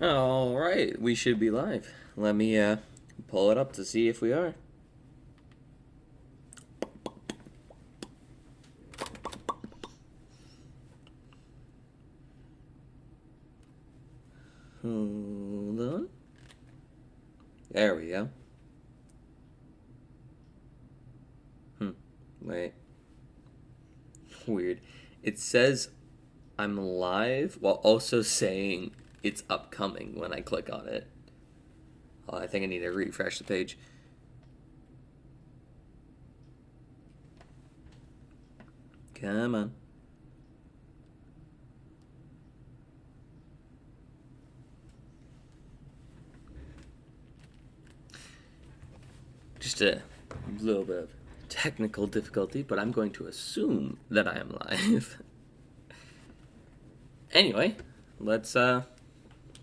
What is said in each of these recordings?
Alright, we should be live. Let me pull it up to see if we are. Hold on. There we go. Wait. Weird. It says I'm live while also saying it's upcoming when I click on it. Oh, I think I need to refresh the page. Come on. Just a little bit of technical difficulty, but I'm going to assume that I am live. Anyway, let's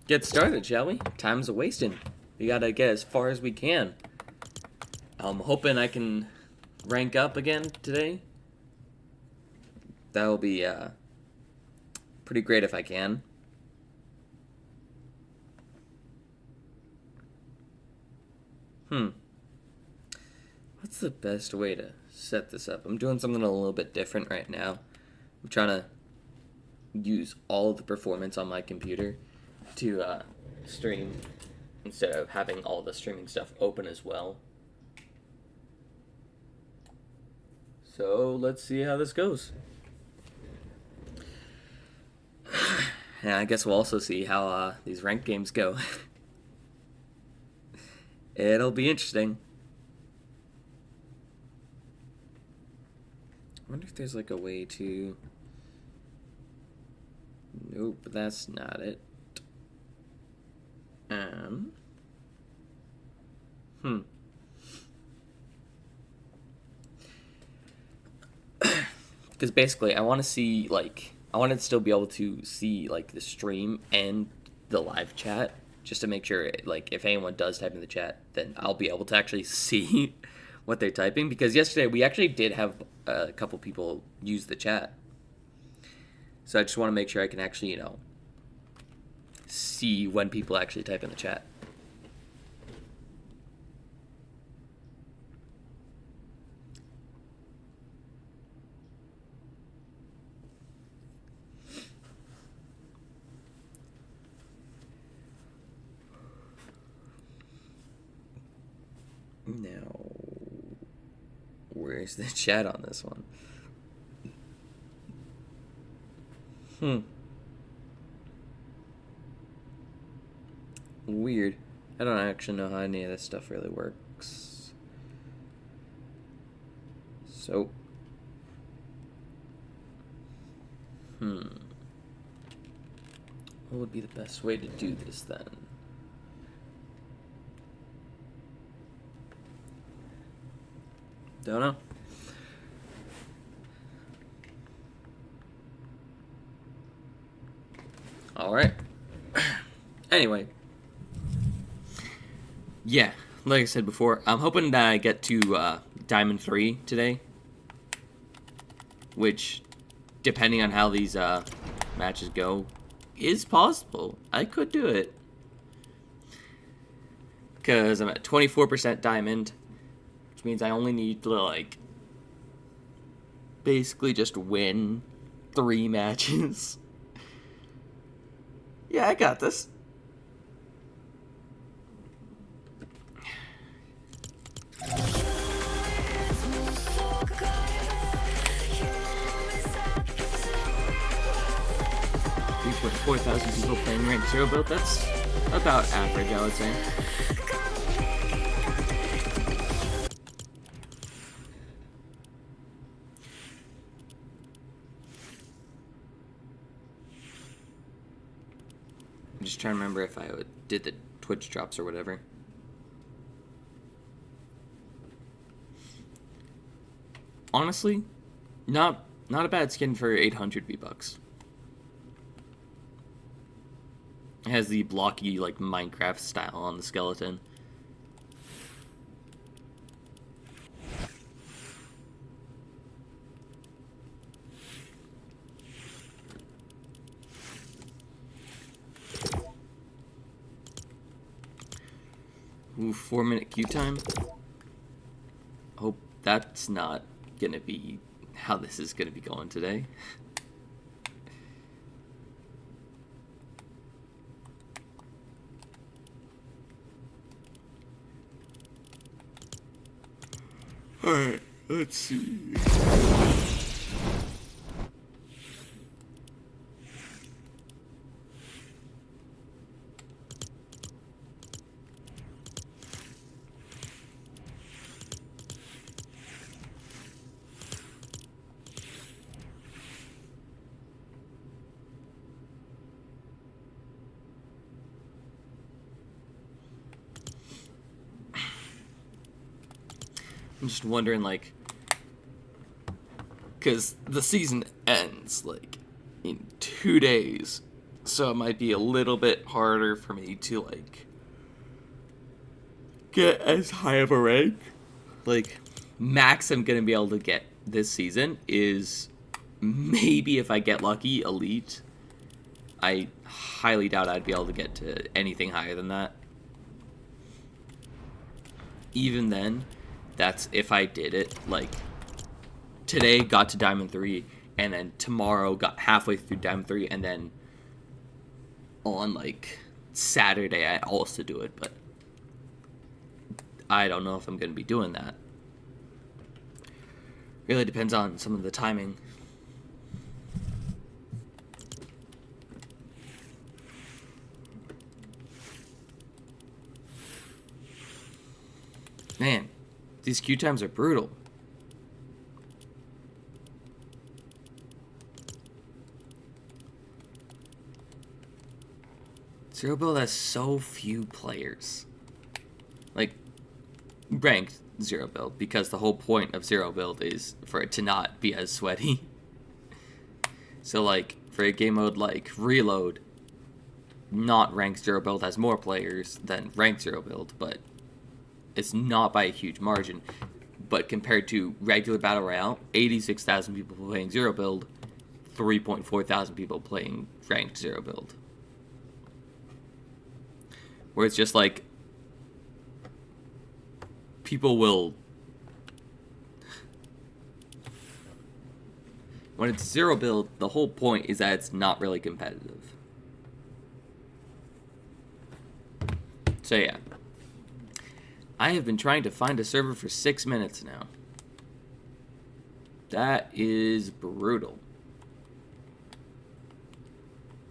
get started, shall we? Time's a wasting. We gotta get as far as we can. I'm hoping I can rank up again today. That'll be pretty great if I can. What's the best way to set this up? I'm doing something a little bit different right now. I'm trying to use all of the performance on my computer to stream instead of having all the streaming stuff open as well. So let's see how this goes. And I guess we'll also see how these ranked games go. It'll be interesting. I wonder if there's like a way to... Nope, that's not it. Because basically I want to see, like, I want to still be able to see, like, the stream and the live chat, just to make sure, like, if anyone does type in the chat, then I'll be able to actually see what they're typing. Because yesterday we actually did have a couple people use the chat. So I just want to make sure I can actually, see when people actually type in the chat. Now, where's the chat on this one? Weird. I don't actually know how any of this stuff really works. So, what would be the best way to do this then? Don't know. Alright. Anyway. Yeah, like I said before, I'm hoping that I get to Diamond 3 today. Which, depending on how these matches go, is possible. I could do it. Because I'm at 24% Diamond. Which means I only need to, like, basically just win 3 matches. Yeah, I got this. With 4,000 people playing ranked 0 build, that's about average, I would say. I'm just trying to remember if I did the Twitch drops or whatever. Honestly, not a bad skin for 800 V-Bucks. It has the blocky, like, Minecraft style on the skeleton. Ooh, 4-minute queue time. Hope that's not gonna be how this is gonna be going today. Alright, let's see. I'm just wondering, like, because the season ends, like, in 2 days, so it might be a little bit harder for me to, like, get as high of a rank. Like, max I'm gonna be able to get this season is maybe, if I get lucky, elite. I highly doubt I'd be able to get to anything higher than that. Even then, that's if I did it, like, today got to Diamond 3, and then tomorrow got halfway through Diamond 3, and then on, like, Saturday I also do it, but I don't know if I'm going to be doing that. Really depends on some of the timing. Man, these queue times are brutal. Zero Build has so few players. Like, ranked Zero Build, because the whole point of Zero Build is for it to not be as sweaty. So, like, for a game mode like Reload, not ranked Zero Build has more players than ranked Zero Build, but it's not by a huge margin. But compared to regular Battle Royale, 86,000 people playing Zero Build, 3.4 thousand people playing ranked Zero Build. Where it's just like, people will... When it's Zero Build, the whole point is that it's not really competitive. So yeah. I have been trying to find a server for 6 minutes now. That is brutal.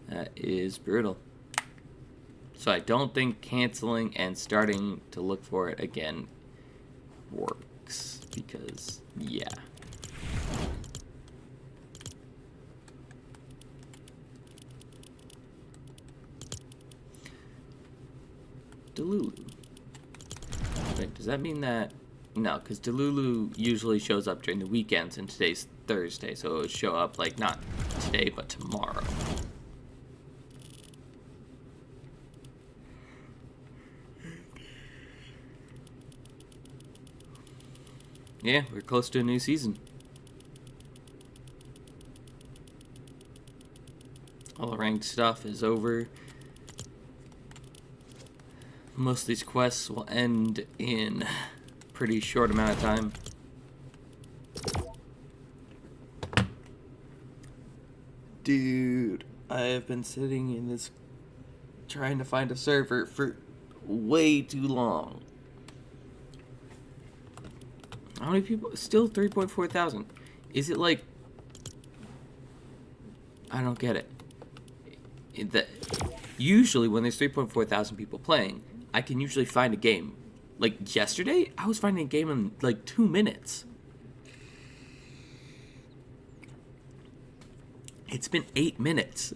That is brutal. So I don't think canceling and starting to look for it again works. Because, yeah. Delulu. Wait, does that mean that... No, because Delulu usually shows up during the weekends, and today's Thursday, so it would show up, like, not today, but tomorrow. Yeah, we're close to a new season. All the ranked stuff is over. Most of these quests will end in a pretty short amount of time. Dude, I have been sitting in this trying to find a server for way too long. How many people? Still 3.4 thousand. Is it like... I don't get it. Usually when there's 3.4 thousand people playing, I can usually find a game. Like yesterday, I was finding a game in like 2 minutes. It's been 8 minutes.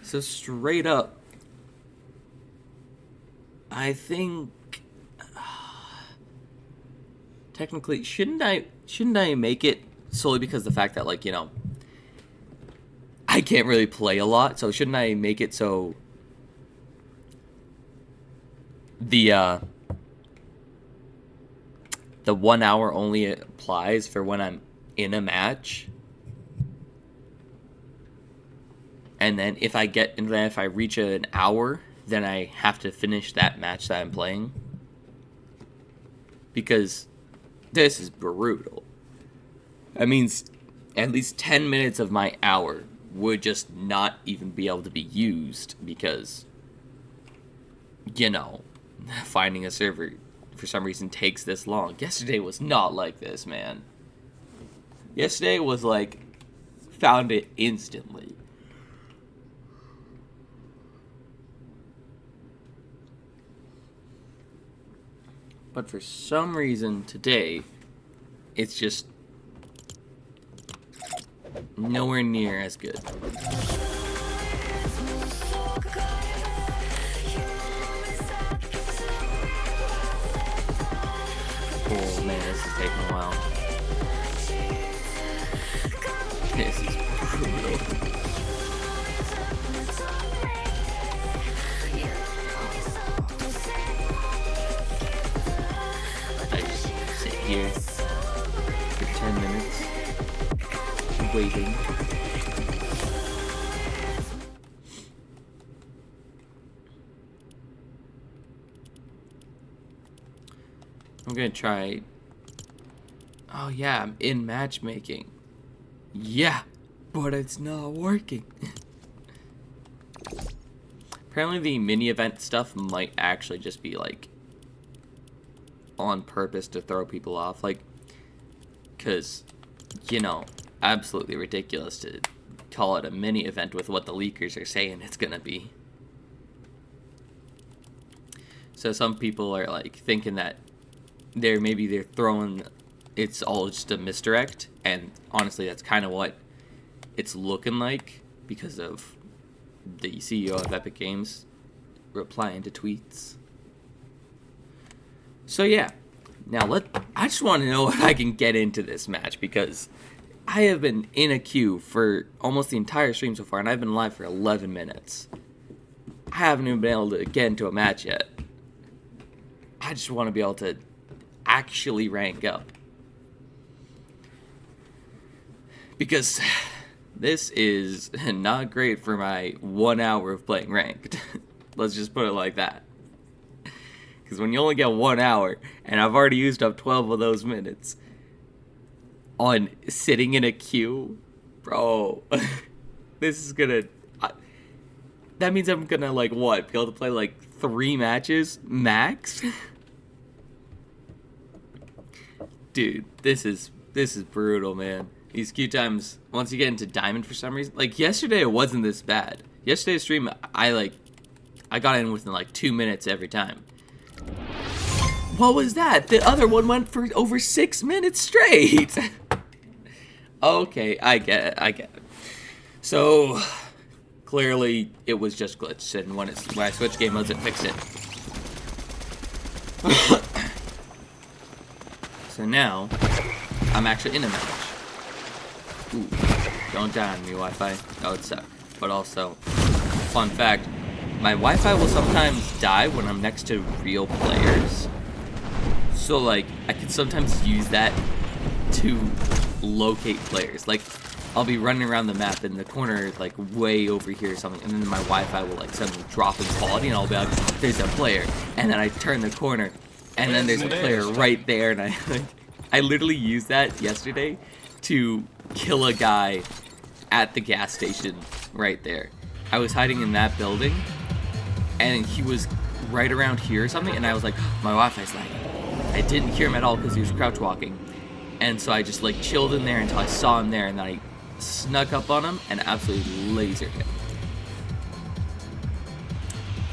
So straight up, I think technically shouldn't I make it solely because of the fact that, like, you know, I can't really play a lot, so shouldn't I make it so the 1 hour only applies for when I'm in a match? And then if I reach an hour, then I have to finish that match that I'm playing. Because this is brutal. That means at least 10 minutes of my hour would just not even be able to be used because, you know, finding a server for some reason takes this long. Yesterday was not like this, man. Yesterday was like, found it instantly. But for some reason today, it's just nowhere near as good. Oh man, this is taking a while. This is brutal. I just sit here for 10 minutes, waiting. I'm gonna try. Oh yeah, I'm in matchmaking. Yeah, but it's not working. Apparently the mini event stuff might actually just be like on purpose to throw people off, like, cause, you know, absolutely ridiculous to call it a mini event with what the leakers are saying it's gonna be. So some people are like thinking that they're throwing, it's all just a misdirect, and honestly that's kind of what it's looking like because of the CEO of Epic Games replying to tweets. So yeah, now I just want to know if I can get into this match because I have been in a queue for almost the entire stream so far, and I've been live for 11 minutes. I haven't even been able to get into a match yet. I just want to be able to actually rank up. Because this is not great for my 1 hour of playing ranked. Let's just put it like that. Because when you only get 1 hour, and I've already used up 12 of those minutes on sitting in a queue, bro, this is gonna... that means I'm gonna, like, what? Be able to play, like, 3 matches max? Dude, this is brutal, man. These queue times, once you get into Diamond for some reason, like yesterday it wasn't this bad. Yesterday's stream, I got in within like 2 minutes every time. What was that? The other one went for over 6 minutes straight. Okay, I get it. So, clearly it was just glitched, and when I switched game modes, it fixed it. So now, I'm actually in a match. Ooh, don't die on me, Wi-Fi. That would suck. But also, fun fact, my Wi-Fi will sometimes die when I'm next to real players. So, like, I can sometimes use that to locate players. Like, I'll be running around the map in the corner, like, way over here or something, and then my Wi-Fi will, like, suddenly drop in quality, and I'll be like, there's a player. And then I turn the corner, and then there's a player right there, and I literally used that yesterday to kill a guy at the gas station right there. I was hiding in that building, and he was right around here or something, and I was like, my Wi-Fi's lagging. I didn't hear him at all because he was crouch walking, and so I just like chilled in there until I saw him there, and then I snuck up on him and absolutely lasered him.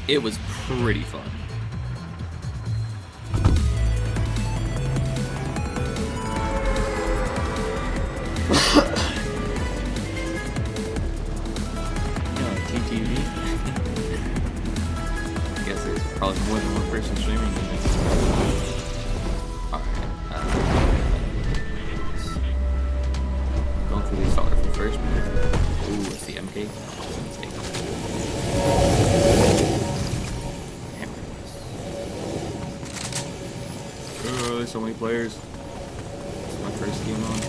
It was pretty fun. TTV. I guess there's probably more than one person streaming this. Alright, going through these colorful first. Ooh, it's the MK. Oh, there's so many players. This is my first game on.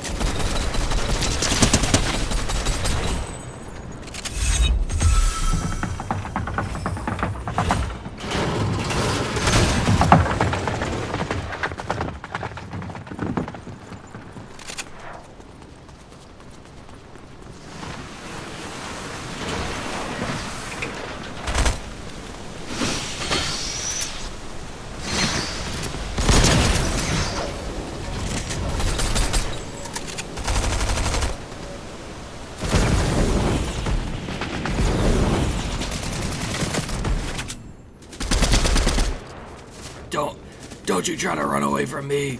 Don't you try to run away from me.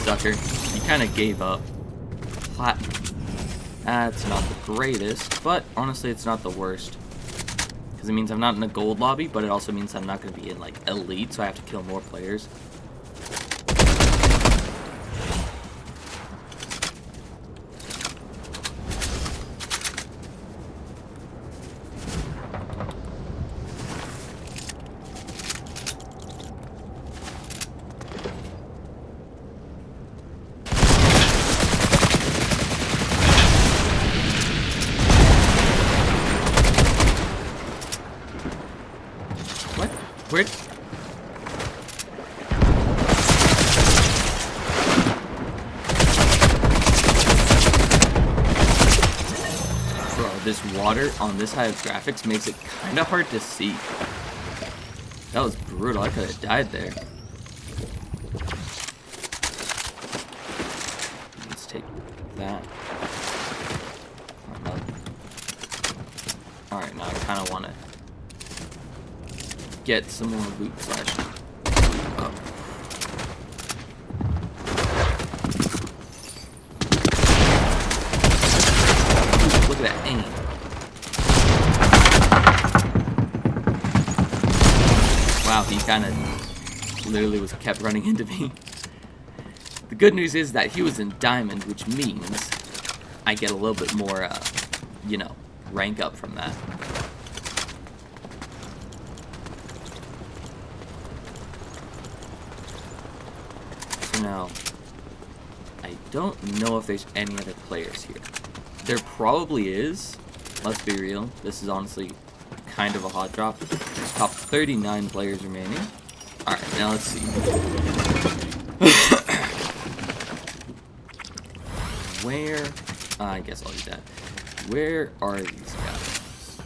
Sucker. He kind of gave up. Platinum. That's not the greatest, but honestly it's not the worst. Because it means I'm not in a gold lobby, but it also means I'm not going to be in, like, elite, so I have to kill more players. Where? Bro, this water on this high of graphics makes it kind of hard to see. That was brutal. I could have died there. Let's take that. Alright, now I kind of want to get some more loot slash up. Look at that aim. Wow, he kind of literally was kept running into me. The good news is that he was in diamond, which means I get a little bit more, you know, rank up from that. Now, I don't know if there's any other players here. There probably is. Let's be real. This is honestly kind of a hot drop. There's top 39 players remaining. Alright, now let's see. Where? I guess I'll do that. Where are these guys?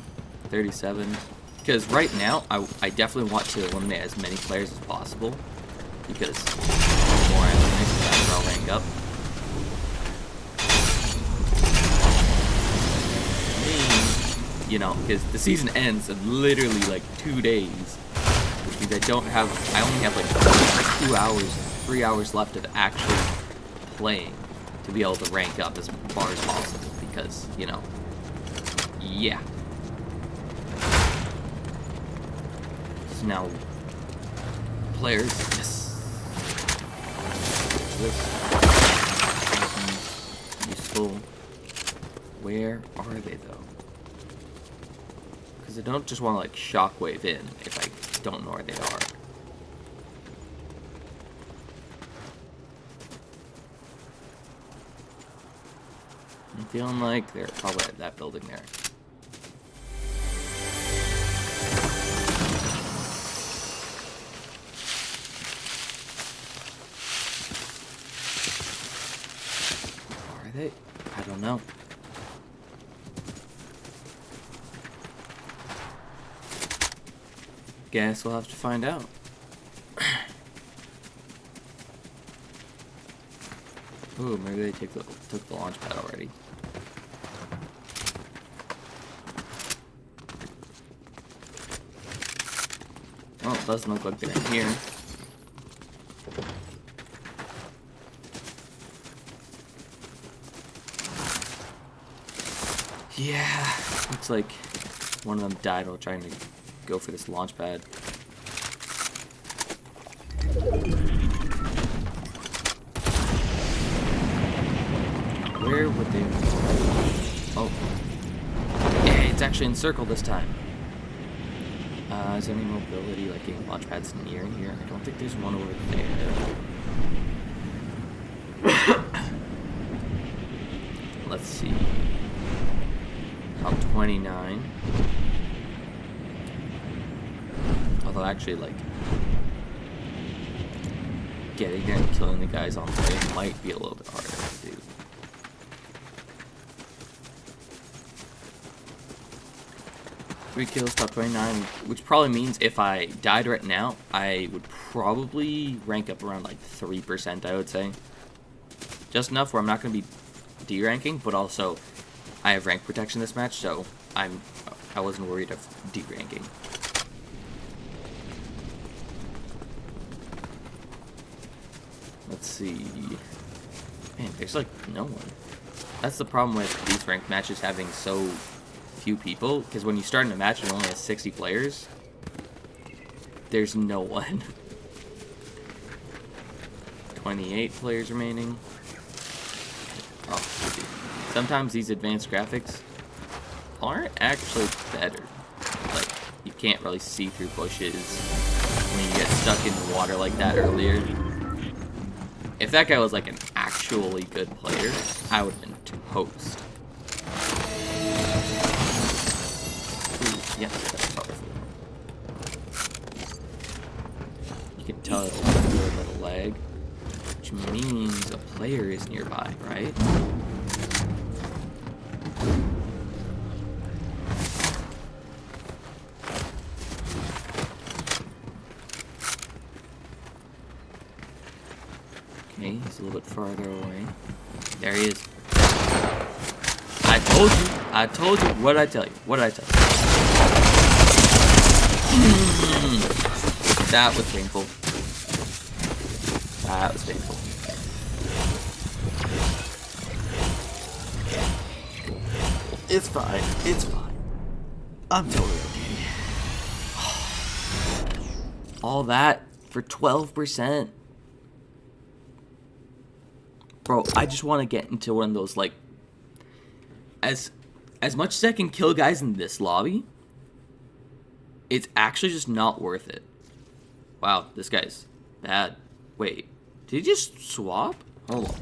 37. Because right now, I definitely want to eliminate as many players as possible. Because the more I eliminate, the faster I'll rank up. You know, because the season ends in literally like 2 days. Which means I only have like 2 hours, 3 hours left of actually playing to be able to rank up as far as possible. Because, you know, yeah. So now, players, yes. Useful. Where are they though? Because I don't just want to like shockwave in if I don't know where they are. I'm feeling like they're probably at that building there. I don't know. Guess we'll have to find out. Ooh, maybe they took the launch pad already. Well, it doesn't look like they're in here. Yeah, looks like one of them died while trying to go for this launch pad. Where would they... Oh. Yeah, it's actually encircled this time. Is there any mobility, like getting launch pads near here? I don't think there's one over there. Let's see. Top 29. Although actually, like, getting there and killing the guys on the way might be a little bit harder to do. Three kills, top 29, which probably means if I died right now, I would probably rank up around like 3%, I would say. Just enough where I'm not going to be D-ranking, but also I have rank protection this match, so I wasn't worried of D-ranking. Let's see. Man, there's like no one. That's the problem with these ranked matches having so few people, because when you start in a match and it only has 60 players, there's no one. 28 players remaining. Oh, sometimes these advanced graphics aren't actually better. Like, you can't really see through bushes when you get stuck in the water like that earlier. If that guy was like an actually good player, I would have been toast. Ooh, yeah, that's powerful. You can tell it'll do a little lag, which means a player is nearby, right? Okay, he's a little bit farther away. There he is. I told you. I told you. What did I tell you? What did I tell you? That was painful. That was painful. It's fine. It's fine. I'm totally okay. All that for 12%. Bro, I just want to get into one of those, like, as much as I can kill guys in this lobby, it's actually just not worth it. Wow, this guy's bad. Wait, did he just swap? Hold on.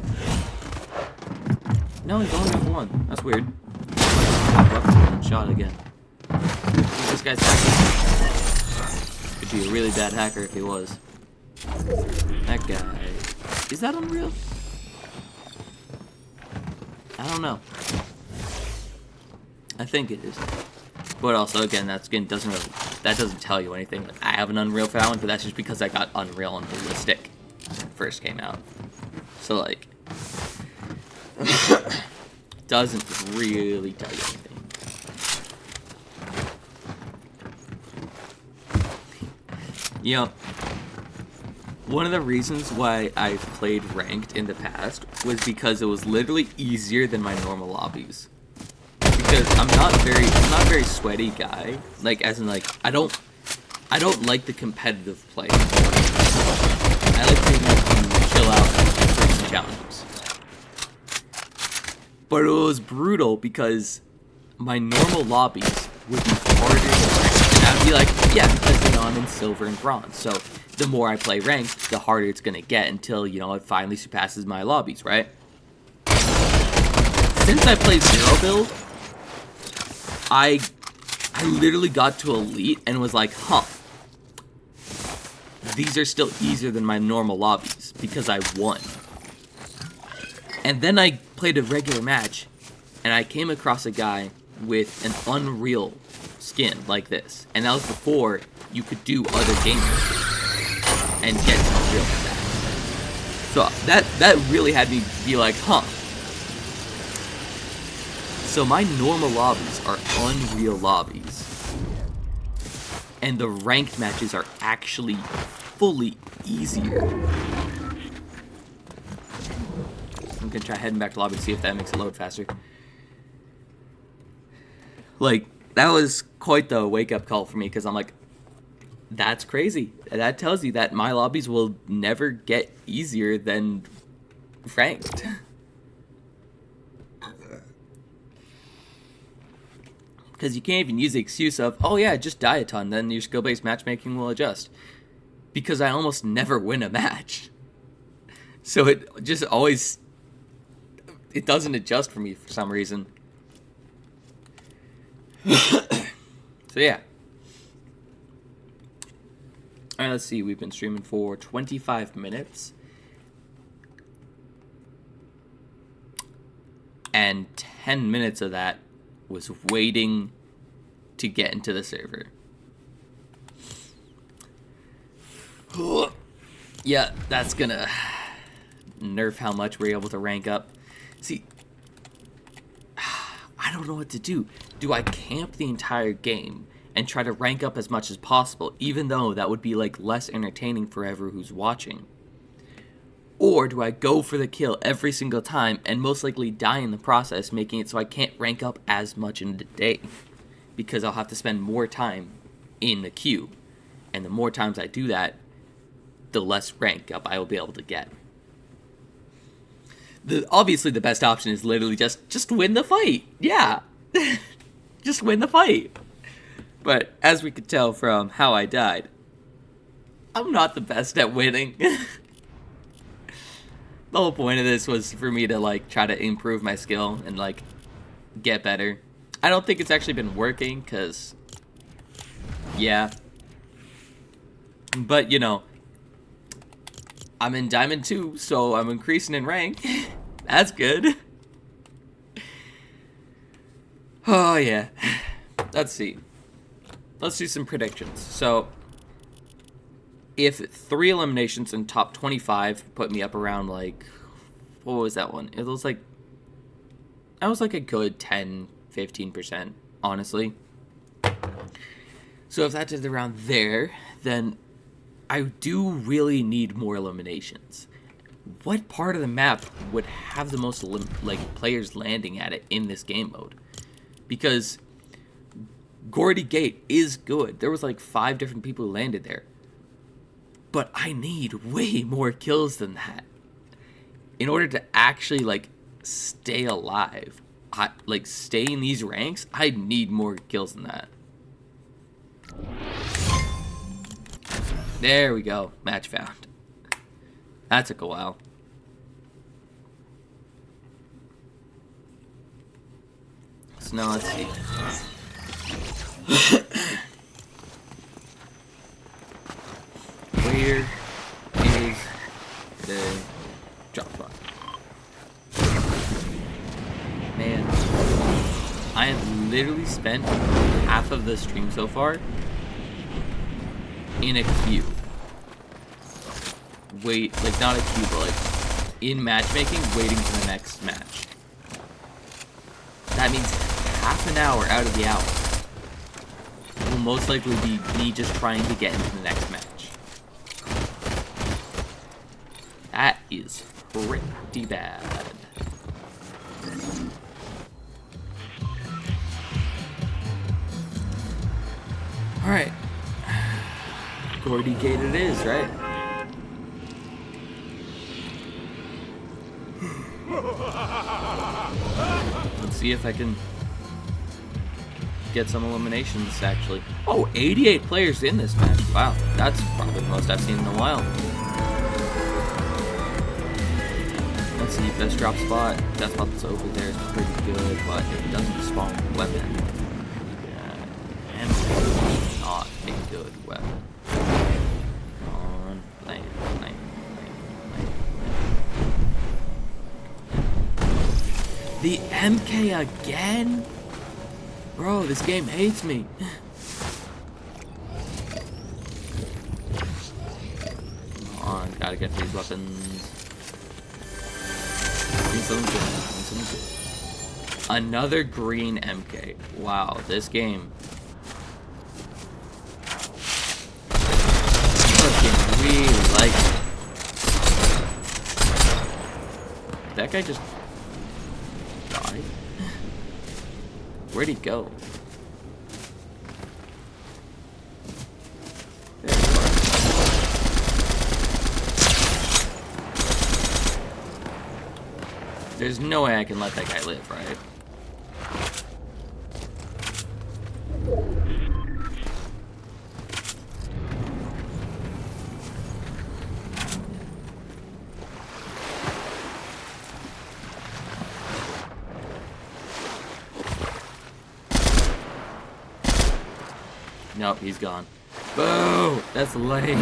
No, he's only got one. That's weird. Shot again. This guy's hacking. Could be a really bad hacker if he was. That guy. Is that Unreal? I don't know. I think it is. But also, again, that doesn't tell you anything. Like, I have an Unreal for that one, but that's just because I got Unreal and Ballistic when it first came out. So, like, doesn't really tell you anything. You know, one of the reasons why I've played ranked in the past was because it was literally easier than my normal lobbies. Because I'm not a very sweaty guy. Like, as in, like, I don't like the competitive play. I like to chill out and play some challenges. But it was brutal because my normal lobbies would be harder than ranked. And I'd be like, yeah, because you know I'm in silver and bronze, so the more I play ranked, the harder it's gonna get until, you know, it finally surpasses my lobbies, right? Since I played Zero Build, I literally got to Elite and was like, huh, these are still easier than my normal lobbies because I won. And then I played a regular match and I came across a guy with an Unreal skin like this. And that was before you could do other game modes and get to Unreal with that. So that really had me be like, huh. So my normal lobbies are Unreal lobbies. And the ranked matches are actually fully easier. I'm gonna try heading back to lobby to see if that makes it load faster. Like, that was quite the wake-up call for me, because I'm like, that's crazy. That tells you that my lobbies will never get easier than ranked. Because you can't even use the excuse of, oh yeah, just die a ton, then your skill-based matchmaking will adjust. Because I almost never win a match. So it just always, it doesn't adjust for me for some reason. So yeah. Alright, let's see, we've been streaming for 25 minutes. And 10 minutes of that was waiting to get into the server. Yeah, that's gonna nerf how much we're able to rank up. See, I don't know what to do. Do I camp the entire game and try to rank up as much as possible, even though that would be like less entertaining for everyone who's watching? Or do I go for the kill every single time and most likely die in the process, making it so I can't rank up as much in the day? Because I'll have to spend more time in the queue. And the more times I do that, the less rank up I will be able to get. Obviously, the best option is literally just win the fight. Yeah. Just win the fight. But as we could tell from how I died, I'm not the best at winning. The whole point of this was for me to, like, try to improve my skill and, like, get better. I don't think it's actually been working, because, yeah. But, you know, I'm in Diamond 2, so I'm increasing in rank. That's good. Oh, yeah. Let's see. Let's do some predictions. So, if 3 eliminations in top 25 put me up around, like, what was that one? It was like, that was like a good 10, 15%, honestly. So if that is around there, then I do really need more eliminations. What part of the map would have the most, like, players landing at it in this game mode? Because Gordy Gate is good. There was like 5 different people who landed there. But I need way more kills than that. In order to actually, like, stay alive, stay in these ranks, I need more kills than that. There we go. Match found. That took a while. So now let's see. Where is the drop spot? Man, I have literally spent half of the stream so far in a queue. Wait, like, not a queue, but like in matchmaking, waiting for the next match. That means half an hour out of the hour will most likely be me just trying to get into the next match. That is pretty bad. Alright. Gordy Gate it is, right? Let's see if I can get some eliminations, actually. Oh, 88 players in this match. Wow, that's probably the most I've seen in a while. Let's see, best drop spot. That spot that's over there is pretty good, but if it doesn't spawn a weapon, and it's not a good weapon. Come on, land. The MK again? Bro, this game hates me. Come on, gotta get these weapons. Another green MK. Wow, this game. Fucking really like it. That guy just died? Where'd he go? There you are. There's no way I can let that guy live, right? Nope, he's gone. Boo! That's lame.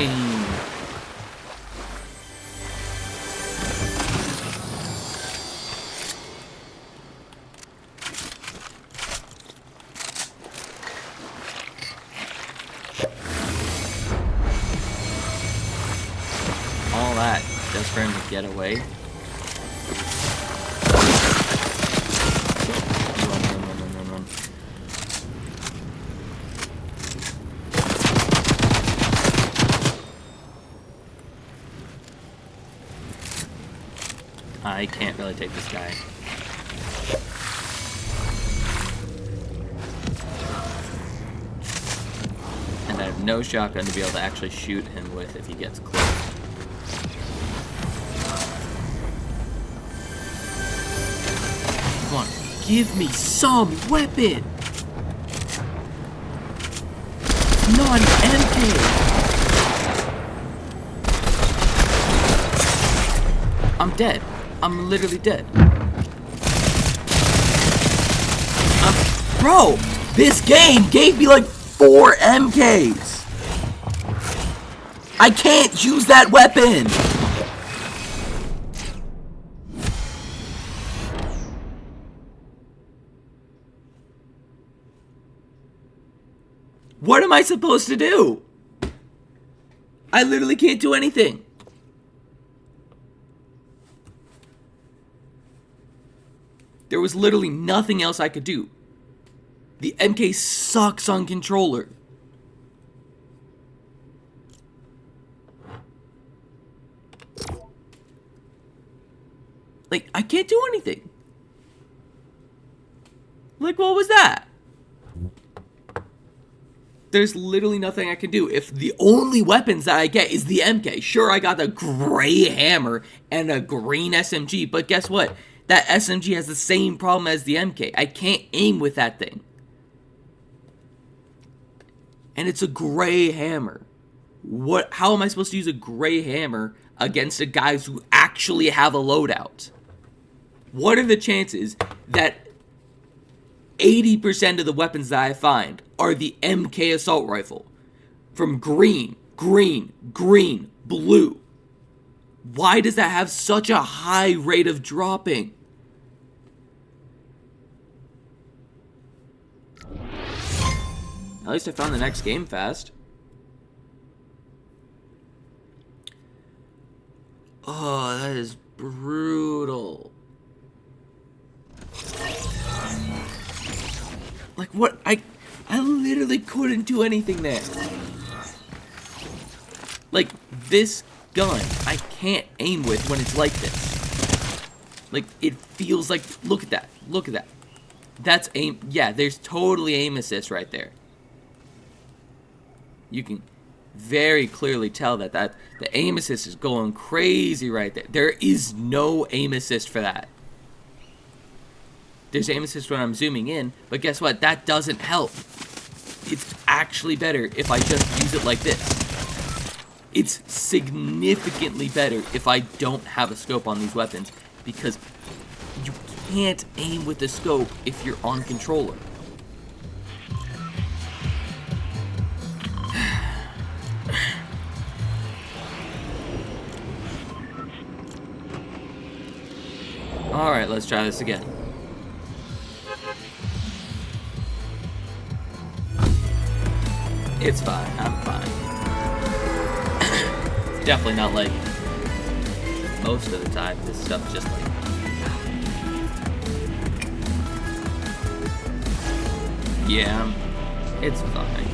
All that just for him to get away. Run. I can't really take this guy. And I have no shotgun to be able to actually shoot him with if he gets close. Come on, give me some weapon! Not an MK! I'm dead. I'm literally dead. Bro, this game gave me like 4 MKs. I can't use that weapon. What am I supposed to do? I literally can't do anything. There was literally nothing else I could do. The MK sucks on controller. Like, I can't do anything. Like, what was that? There's literally nothing I can do. If the only weapons that I get is the MK. Sure, I got the gray hammer and a green SMG, but guess what? That SMG has the same problem as the MK. I can't aim with that thing. And it's a gray hammer. How am I supposed to use a gray hammer against the guys who actually have a loadout? What are the chances that 80% of the weapons that I find are the MK assault rifle? From green, green, green, blue. Why does that have such a high rate of dropping? At least I found the next game fast. Oh, that is brutal. Like, what? I literally couldn't do anything there. Like, this gun, I can't aim with when it's like this. Like, it feels like, look at that. Look at that. That's aim. Yeah, there's totally aim assist right there. You can very clearly tell that the aim assist is going crazy right there. There is no aim assist for that. There's aim assist when I'm zooming in, but guess what? That doesn't help. It's actually better if I just use it like this. It's significantly better if I don't have a scope on these weapons, because you can't aim with the scope if you're on controller. Alright, let's try this again. It's fine, I'm fine. It's definitely not like most of the time. This stuff's just like... Yeah, it's fine.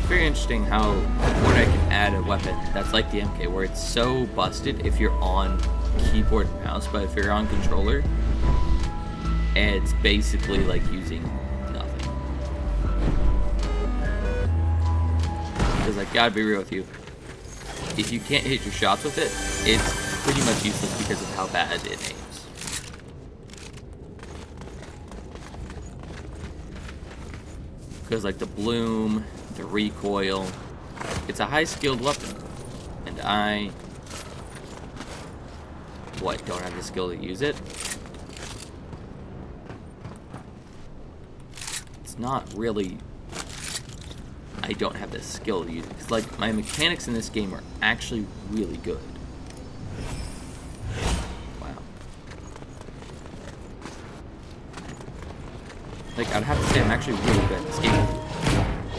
Very interesting how when I can add a weapon that's like the MK, where it's so busted if you're on keyboard and mouse, but if you're on controller, it's basically like using nothing. Because I gotta be real with you, if you can't hit your shots with it, it's pretty much useless because of how bad it aims. Because like the bloom, the recoil, it's a high skilled weapon, and I don't have the skill to use it? It's not really, I don't have the skill to use it. It's like my mechanics in this game are actually really good. Wow. Like, I'd have to say I'm actually really good at this game.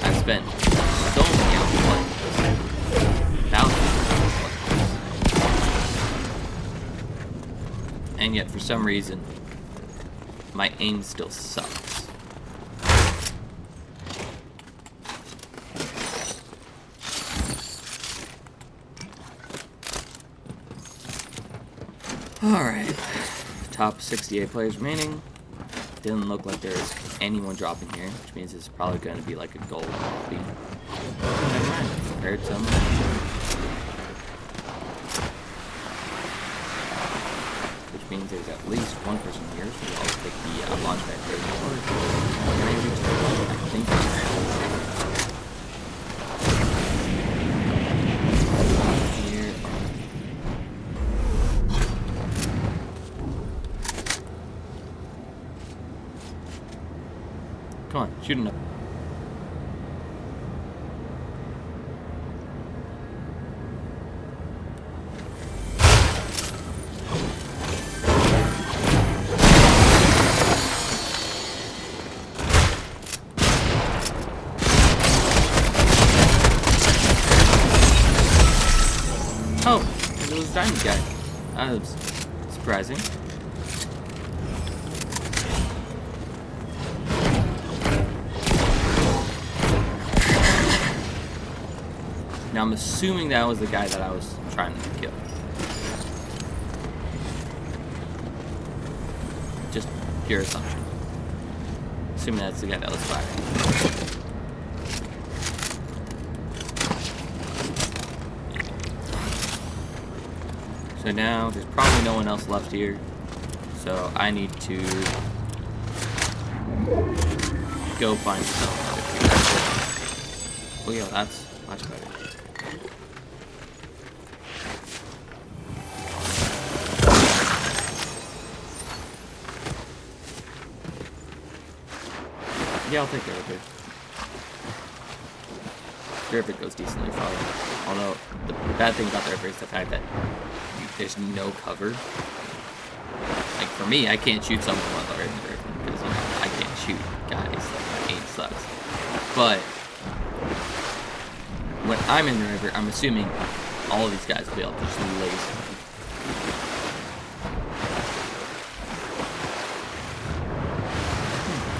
I've spent so many hours playing this. Thousands of hours playing this. And yet, for some reason, my aim still sucks. Alright. Top 68 players remaining. Didn't look like there's anyone dropping here, which means it's probably going to be like a gold lobby. Never mind. Heard someone. Which means there's at least one person here, so I'll take the launch pad there. Can I reach the launch? I think I can. Here. Come on, shoot him up. Oh, it was a diamond guy. That was surprising. Now I'm assuming that was the guy that I was trying to kill. Just pure assumption. Assuming that's the guy that was firing. So now there's probably no one else left here. So I need to go find some other people. Oh yeah, that's much better. Yeah, I'll take the river. The river goes decently far. Although, the bad thing about the river is the fact that there's no cover. Like, for me, I can't shoot someone while they're in the river. Because, you know, I can't shoot guys. Like, my aim sucks. But, when I'm in the river, I'm assuming all of these guys will be able to just lace me.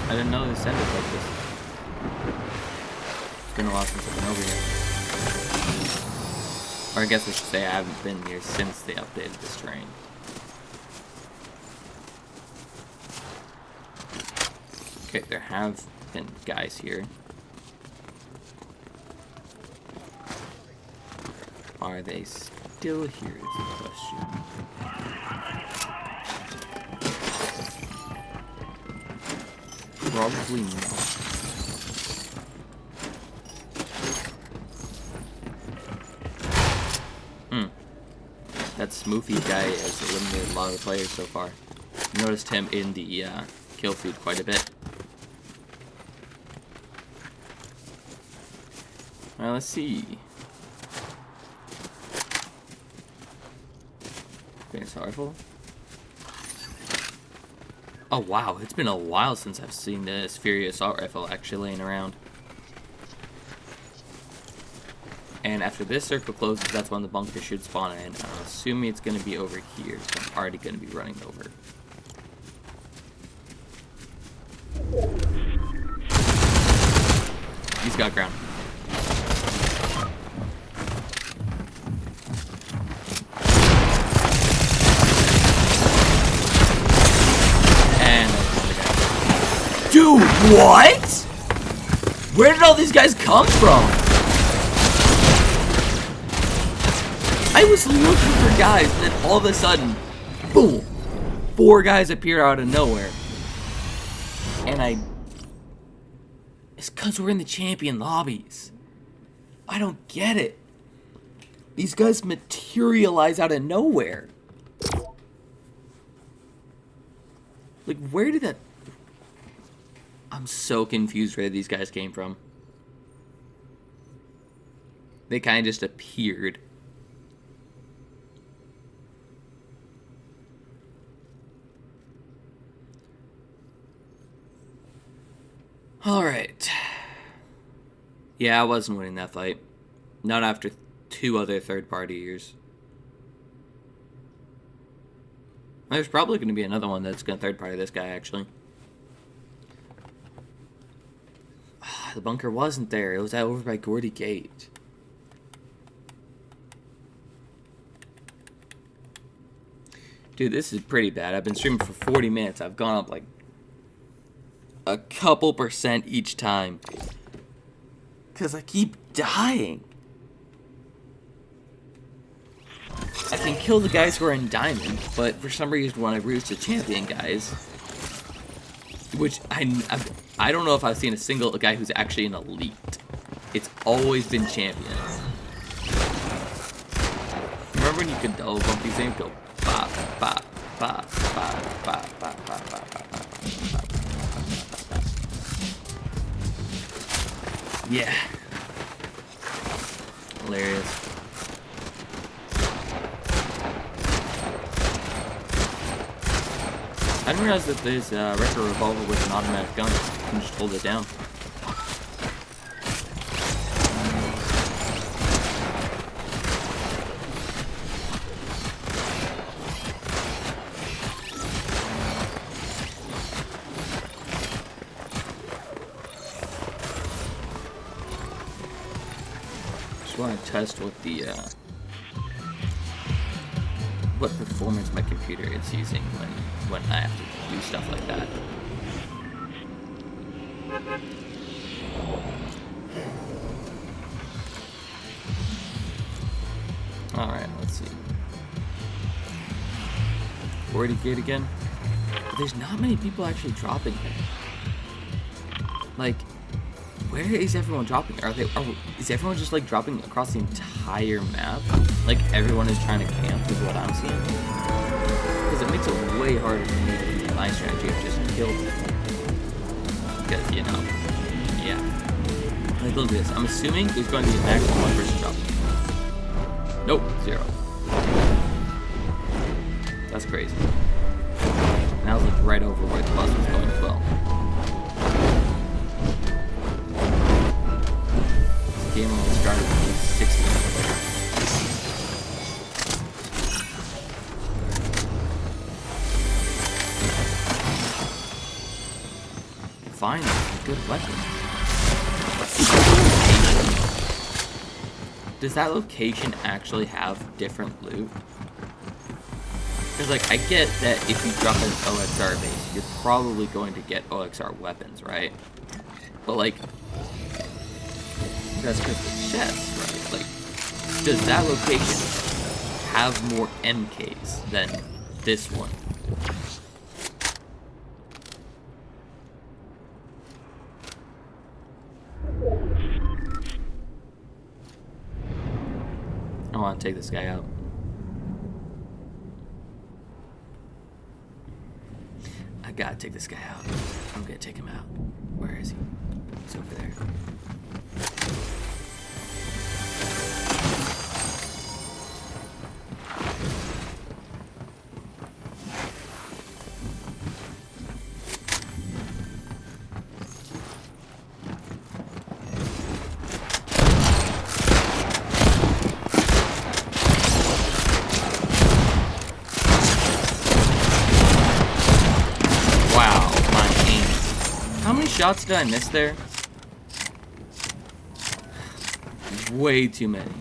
I didn't know this ended like this. It's been a while since I've been over here. Or I guess I should say I haven't been here since they updated this terrain. Okay, there have been guys here. Are they still here is the question. Probably not. That Smoofy guy has eliminated a lot of the players so far. Noticed him in the kill feed quite a bit. Well, let's see. Advanced rifle. Oh wow, it's been a while since I've seen this Fury assault rifle actually laying around. And after this circle closes, that's when the bunker should spawn in. I'm assuming it's going to be over here, so I'm already going to be running over. He's got ground. And dude, what? Where did all these guys come from? I was looking for guys, and then all of a sudden, boom, 4 guys appear out of nowhere. And it's because we're in the champion lobbies. I don't get it. These guys materialize out of nowhere. Like, where did that... I'm so confused where these guys came from. They kind of just appeared. Alright. Yeah, I wasn't winning that fight. Not after 2 other third-party years. There's probably going to be another one that's going to third-party this guy, actually. The bunker wasn't there. It was over by Gordy Gate. Dude, this is pretty bad. I've been streaming for 40 minutes. I've gone up like a couple % each time. Because I keep dying. I can kill the guys who are in diamond, but for some reason when I reach the champion guys, which I don't know if I've seen a single guy who's actually an elite. It's always been champions. Remember when you could double bump these things? Go bop, bop, bop, bop, bop, bop, bop, bop, bop, bop. Yeah. Hilarious. I didn't realize that there's a record revolver with an automatic gun. You can just hold it down. Just want to test what the what performance my computer is using when I have to do stuff like that. Alright, let's see. 40 gate again? But there's not many people actually dropping it. Like, where is everyone dropping? Is everyone just like dropping across the entire map? Like everyone is trying to camp is what I'm seeing. Because it makes it way harder for me to do my strategy of just kill people. Because, you know, yeah. Like, look at this. I'm assuming there's going to be a maximum one person dropping. Nope, 0. That's crazy. And I was like right over where the bus was going as well. This game only started with 60 minutes later. Finally, a good weapon. Does that location actually have different loot? Because, like, I get that if you drop an OXR base, you're probably going to get OXR weapons, right? But, like, that's because the chest, right? Like, does that location have more MKs than this one? I want to take this guy out. I gotta take this guy out. I'm gonna take him out. Where is he? He's over there. How many shots did I miss there? Way too many.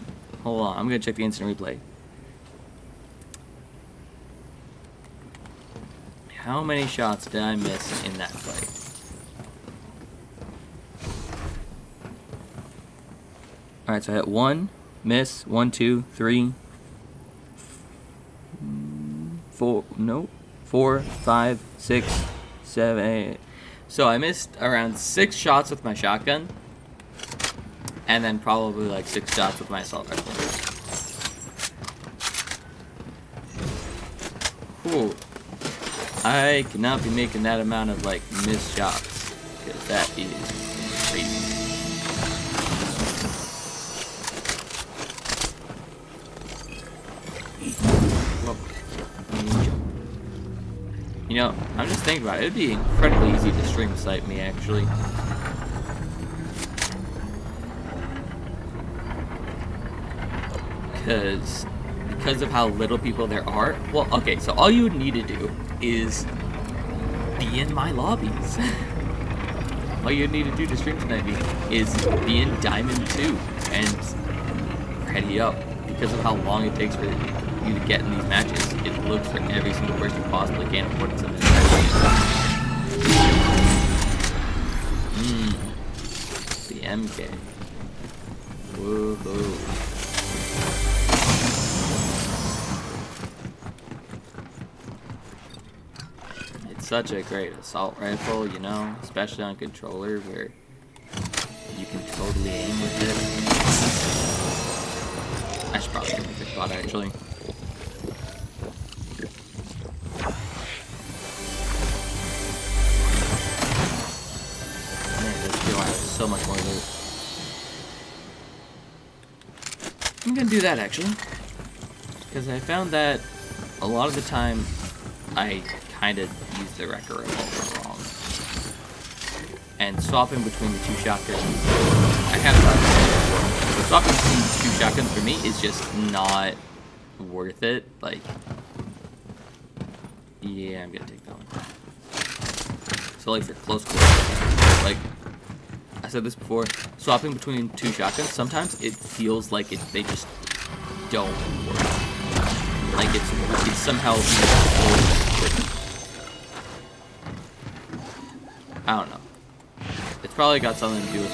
Hold on, I'm gonna check the instant replay. How many shots did I miss in that fight? Alright, so I hit 1, miss, 1, 2, 3, 4, nope, 4, 5, 6, 7, 8. So I missed around 6 shots with my shotgun, and then probably like 6 shots with my assault rifle. Cool. I cannot be making that amount of like missed shots, because that is crazy. You know, I'm just thinking about it. It'd be incredibly easy to stream snipe me, actually. Because of how little people there are. Well, okay, so all you would need to do is be in my lobbies. All you need to do to stream snipe me is be in Diamond 2 and ready up. Because of how long it takes for you to get in these matches. it looks for every single person you possibly can and puts them in. The MK. Woohoo. It's such a great assault rifle, you know, especially on controller where you can totally aim with it. I should probably get a quick bot actually. Man, this kill has so much more loot. I'm gonna do that actually, because I found that a lot of the time I kind of use the wrecker rifle wrong, and swapping between the two shotguns, I kind of swapping between the two shotguns for me is just not worth it. Like, yeah, I'm gonna take that one. So like for close quarters, like I said this before, swapping between two shotguns, sometimes it feels like they just don't work. Like it's somehow, I don't know. It's probably got something to do with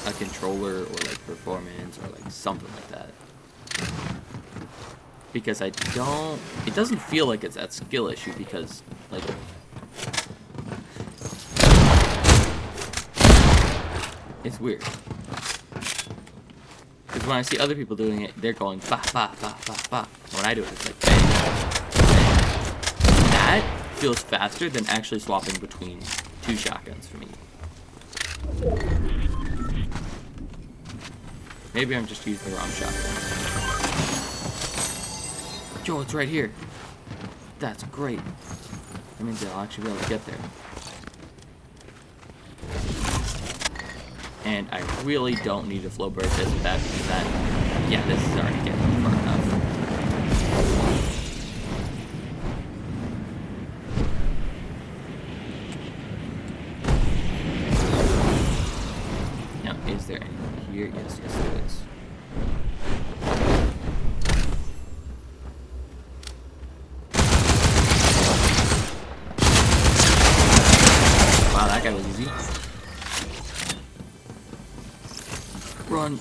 a controller or like performance or like something like that. Because it doesn't feel like it's that skill issue because like, it's weird. Because when I see other people doing it, they're going ba ba ba ba ba. When I do it, it's like bang, bang. That feels faster than actually swapping between two shotguns for me. Maybe I'm just using the wrong shotgun. Yo, it's right here. That's great. That means I'll actually be able to get there. And I really don't need to flow burst this with that because that, yeah, this is already getting far enough. Now, is there anything here? Yes, yes, there is. Wow, that guy was easy. Run.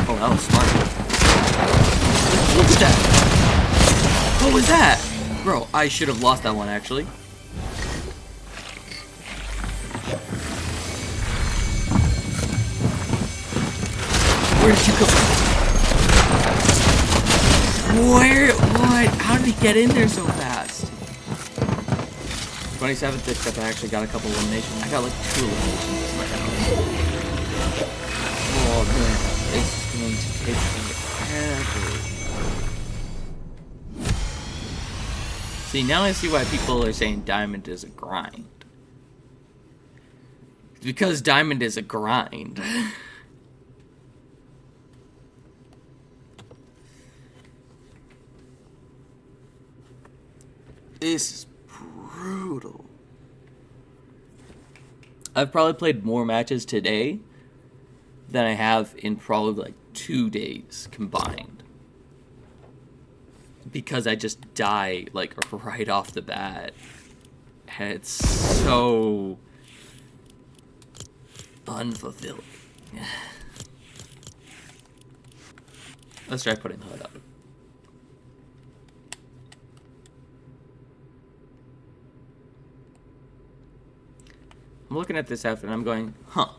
Oh, that was smart. Look at that. What was that? Bro, I should have lost that one actually. Where did you go? Where? What? How did he get in there so fast? 27th, except I actually got a couple eliminations. I got like 2 eliminations right now. Oh man, this is going to take forever. See, now I see why people are saying Diamond is a grind. It's because Diamond is a grind. This is brutal. I've probably played more matches today than I have in probably like 2 days combined. Because I just die like right off the bat. And it's so unfulfilling. Let's try putting the hood up. I'm looking at this outfit and I'm going, huh.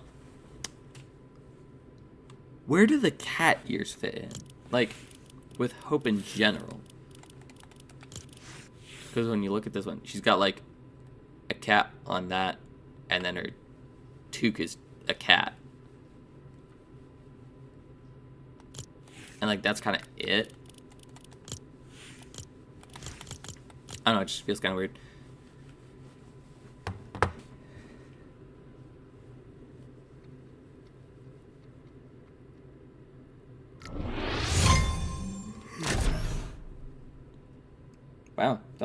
Where do the cat ears fit in? Like, with Hope in general. Because when you look at this one, she's got like a cat on that, and then her toque is a cat. And like, that's kind of it. I don't know, it just feels kind of weird.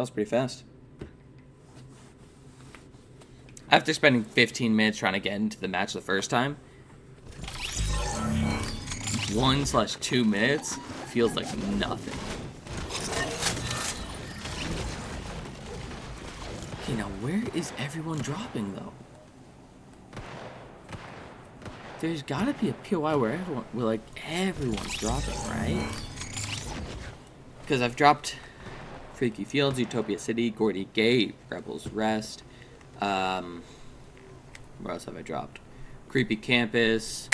That was pretty fast. After spending 15 minutes trying to get into the match the first time, 1/2 minutes feels like nothing. Okay, now where is everyone dropping though? There's gotta be a POI where everyone's dropping, right? Because I've dropped Freaky Fields, Utopia City, Gordy Gate, Rebels Rest. Where else have I dropped? Creepy Campus.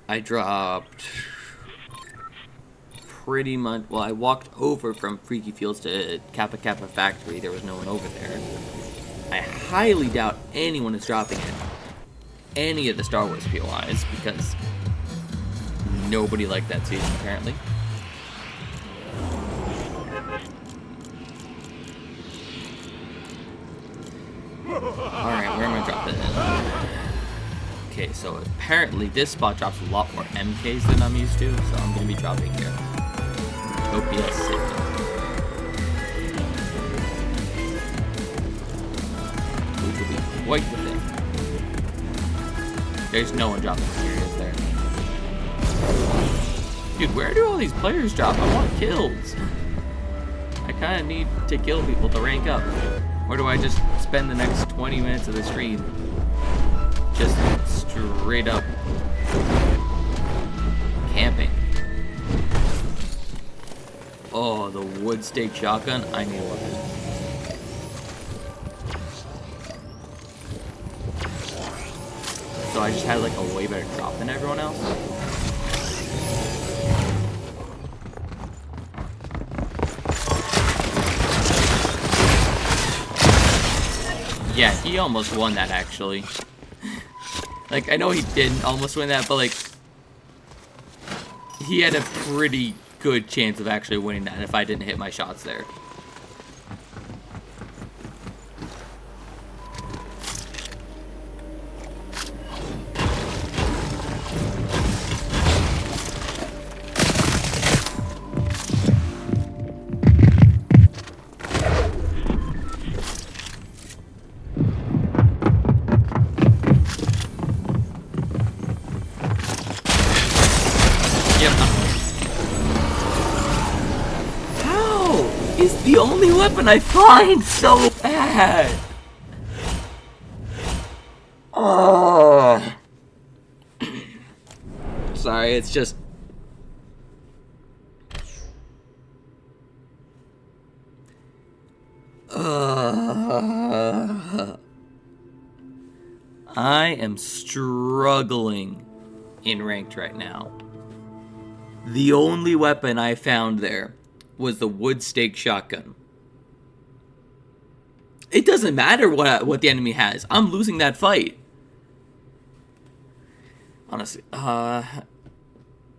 I dropped pretty much. Well, I walked over from Freaky Fields to Kappa Kappa Factory. There was no one over there. I highly doubt anyone is dropping it. Any of the Star Wars POIs because nobody liked that season apparently. Alright, where am I dropping it? Okay, so apparently this spot drops a lot more MKs than I'm used to, so I'm going to be dropping here. Utopia City. Which will be quite the thing. There's no one dropping serious there. Dude, where do all these players drop? I want kills. I kind of need to kill people to rank up. Or do I just spend the next 20 minutes of the stream just straight up camping? Oh, the wood stake shotgun. I need a weapon. So I just had like a way better drop than everyone else. Yeah, he almost won that actually. Like, I know he didn't almost win that, but like, he had a pretty good chance of actually winning that if I didn't hit my shots there. Is the only weapon I find so bad. Oh. Sorry, it's just I am struggling in ranked right now. The only weapon I found there was the wood stake shotgun. It doesn't matter what the enemy has. I'm losing that fight. Honestly,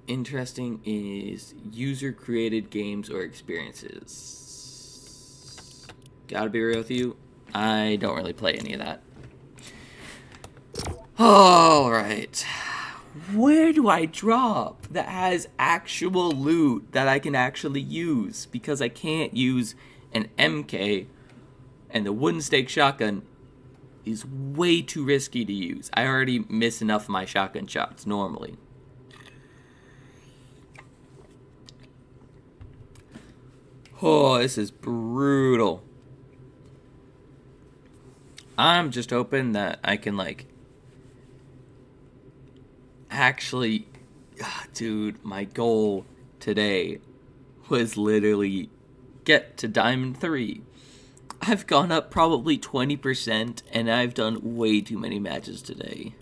interesting is user created games or experiences. Gotta be real with you, I don't really play any of that. Alright. Where do I drop that has actual loot that I can actually use? Because I can't use an MK, and the wooden stake shotgun is way too risky to use. I already miss enough of my shotgun shots normally. Oh, this is brutal. I'm just hoping that I can, like, actually, dude, my goal today was literally get to Diamond 3. I've gone up probably 20%, and I've done way too many matches today.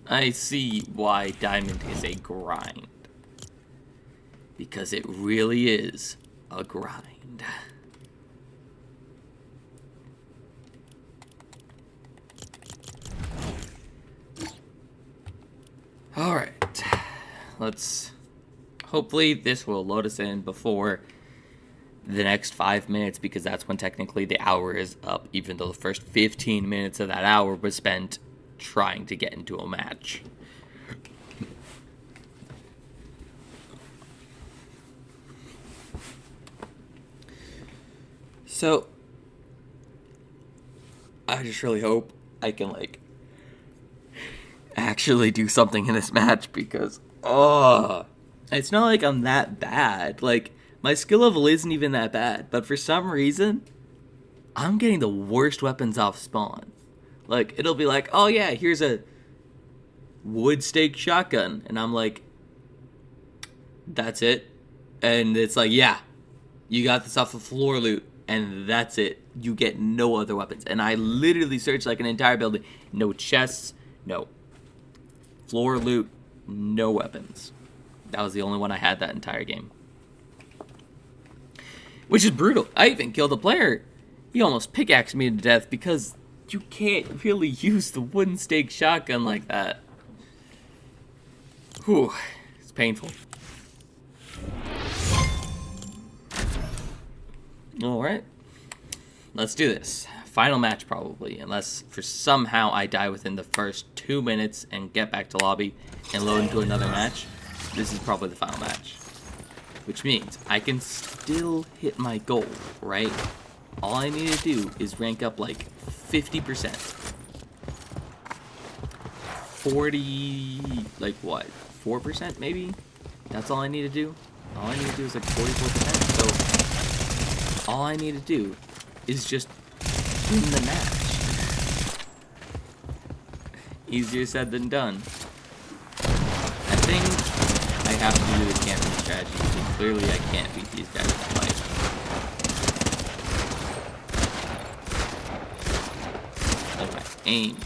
I see why Diamond is a grind. Because it really is a grind. Alright, let's, hopefully this will load us in before the next 5 minutes, because that's when technically the hour is up, even though the first 15 minutes of that hour was spent trying to get into a match. So, I just really hope I can, like, actually do something in this match because, it's not like I'm that bad. Like, my skill level isn't even that bad, but for some reason, I'm getting the worst weapons off spawn. Like, it'll be like, oh yeah, here's a wood stake shotgun, and I'm like, that's it? And it's like, yeah, you got this off the floor loot, and that's it. You get no other weapons. And I literally searched like an entire building. No chests, no floor loot, no weapons. That was the only one I had that entire game. Which is brutal. I even killed a player. He almost pickaxed me to death because you can't really use the wooden stake shotgun like that. Whew, it's painful. Alright, let's do this. Final match probably, unless for somehow I die within the first 2 minutes and get back to lobby and load into another match. This is probably the final match. Which means I can still hit my goal, right? All I need to do is rank up like 50%. 40, like what? 4% maybe? That's all I need to do? All I need to do is like 44%, so all I need to do is just win the match. Easier said than done. I think I have to do the camping strategy because clearly I can't beat these guys in a fight. Like my aim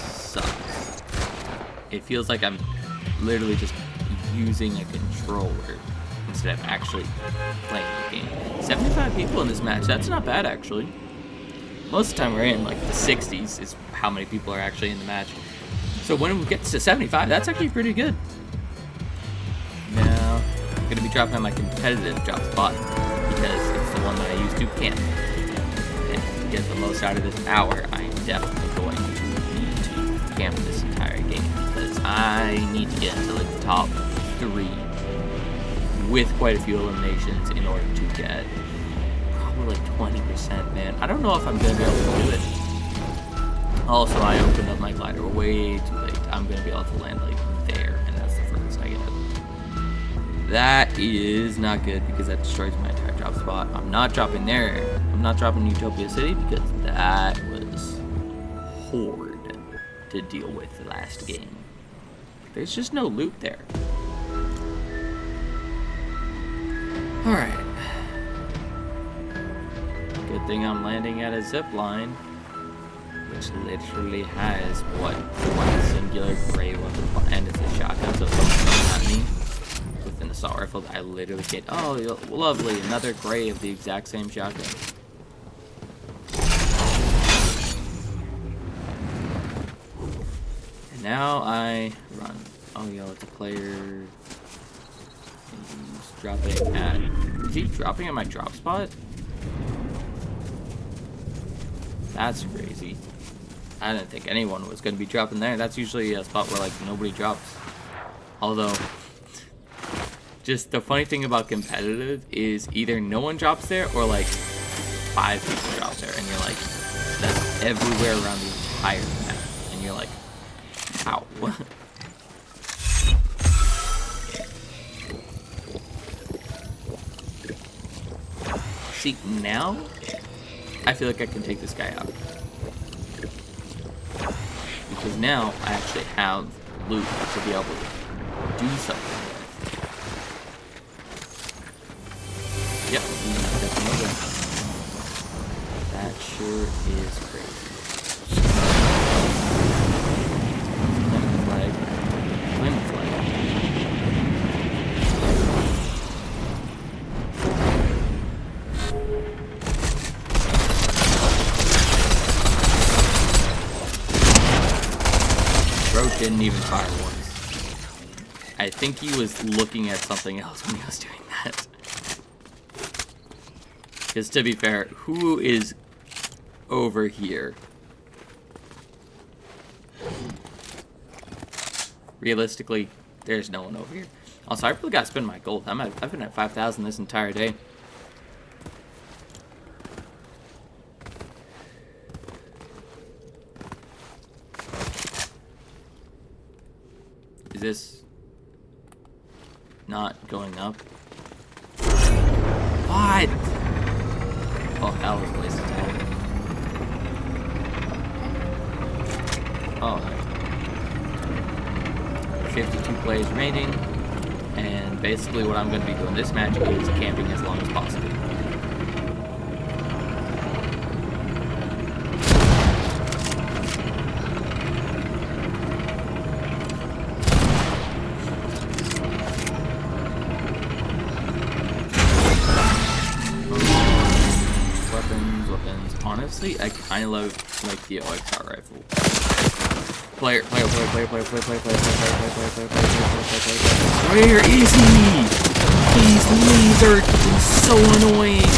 sucks. It feels like I'm literally just using a controller instead of actually playing the game. 75 people in this match, that's not bad actually. Most of the time we're in like the 60s is how many people are actually in the match. So when it gets to 75, that's actually pretty good. Now, I'm going to be dropping on my competitive drop spot because it's the one that I use to camp. And to get the most out of this hour, I'm definitely going to need to camp this entire game because I need to get into like the top 3 with quite a few eliminations in order to get probably like 20%, man. I don't know if I'm going to be able to do it. Also, I opened up my glider way too late. I'm going to be able to land like there, and that's the furthest I get. That is not good because that destroys my entire drop spot. I'm not dropping there. I'm not dropping Utopia City because that was hard to deal with the last game. There's just no loot there. Alright. Good thing I'm landing at a zip line, which literally has, what, one singular gray weapon, and it's a shotgun, so someone's coming at me with an assault rifle. I literally get, oh, lovely, another gray of the exact same shotgun. And now I run. Oh, yo, it's a player. He's dropping at, is he dropping at my drop spot? That's crazy. I didn't think anyone was going to be dropping there. That's usually a spot where, like, nobody drops. Although, just the funny thing about competitive is either no one drops there or, like, 5 people drop there. And you're like, that's everywhere around the entire map. And you're like, how? See, now, I feel like I can take this guy out. Because now I actually have loot to be able to do something with. Yep, definitely. That sure is crazy. Lemon flag. Lemon flag. Bro didn't even fire once. I think he was looking at something else when he was doing that. Because to be fair, who is over here? Realistically, there's no one over here. Also, I really got to spend my gold. I've been at 5,000 this entire day. this not going up? What? Oh, that was a waste of time. Oh, 52 plays remaining, and basically what I'm going to be doing this match is camping as long as possible. Weapons. Honestly, I kind of love like the OXR rifle. Player. Where is he? These leaves are so annoying.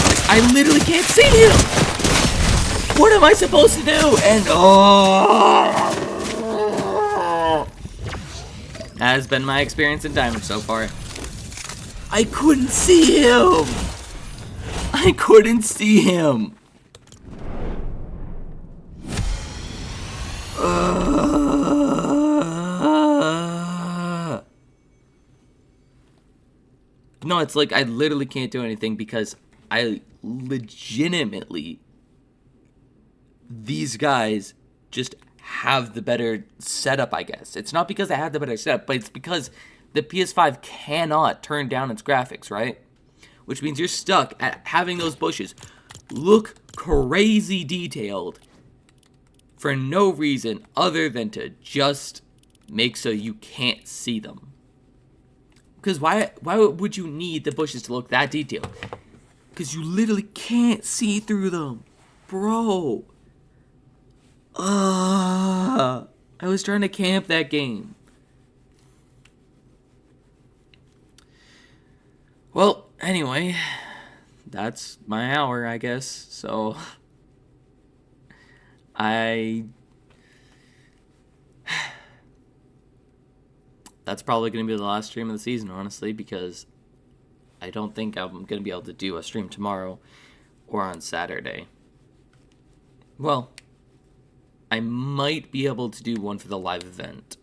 Like, I literally can't see him. What am I supposed to do? And that has been my experience in Diamond so far. I couldn't see him. I couldn't see him. No, it's like I literally can't do anything because I legitimately, these guys just have the better setup, I guess. It's not because I have the better setup, but it's because the PS5 cannot turn down its graphics, right? Which means you're stuck at having those bushes look crazy detailed for no reason other than to just make so you can't see them. Because why would you need the bushes to look that detailed? Because you literally can't see through them. Bro. I was trying to camp that game. Well, anyway, that's my hour, I guess. So, that's probably going to be the last stream of the season, honestly, because I don't think I'm going to be able to do a stream tomorrow or on Saturday. Well, I might be able to do one for the live event,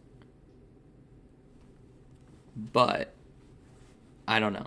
but I don't know.